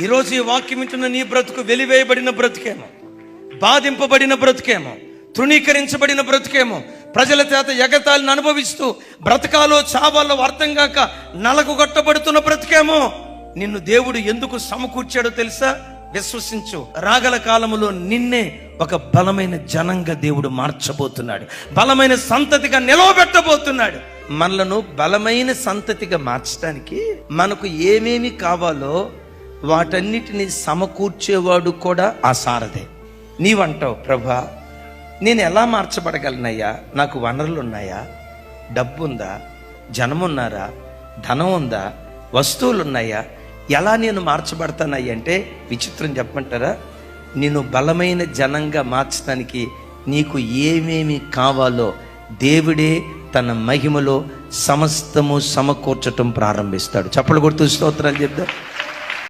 ఈరోజు ఈ వాక్యం వింటున్న నీ బ్రతుకు వెలివేయబడిన బ్రతుకేమో, బాధింపబడిన బ్రతుకేమో, తృణీకరించబడిన బ్రతుకేమో, ప్రజల చేత ఎగతాళిని అనుభవిస్తూ బ్రతకాలో చావాలో అర్థం కాక నలగొట్టబడుతున్న బ్రతుకేమో. నిన్ను దేవుడు ఎందుకు సమకూర్చాడో తెలుసా? విశ్వసించు. రాగల కాలములో నిన్నే ఒక బలమైన జనంగా దేవుడు మార్చబోతున్నాడు, బలమైన సంతతిగా నిలవబెట్టబోతున్నాడు. మనలను బలమైన సంతతిగా మార్చడానికి మనకు ఏమేమి కావాలో వాటన్నిటిని సమకూర్చేవాడు కూడా ఆ సారథే. నీవంటావు, ప్రభా నేను ఎలా మార్చబడగలనయ్యా? నాకు వనరులు ఉన్నాయా? డబ్బు ఉందా? జనం ఉన్నారా? ధనం ఉందా? వస్తువులు ఉన్నాయా? ఎలా నేను మార్చబడతానయ్యా అంటే, విచిత్రం చెప్పమంటారా? నేను బలమైన జనంగా మార్చడానికి నీకు ఏమేమి కావాలో దేవుడే తన మహిమలో సమస్తము సమకూర్చటం ప్రారంభిస్తాడు. చప్పలు కొడుతూ స్తోత్రాలు చెప్దాం.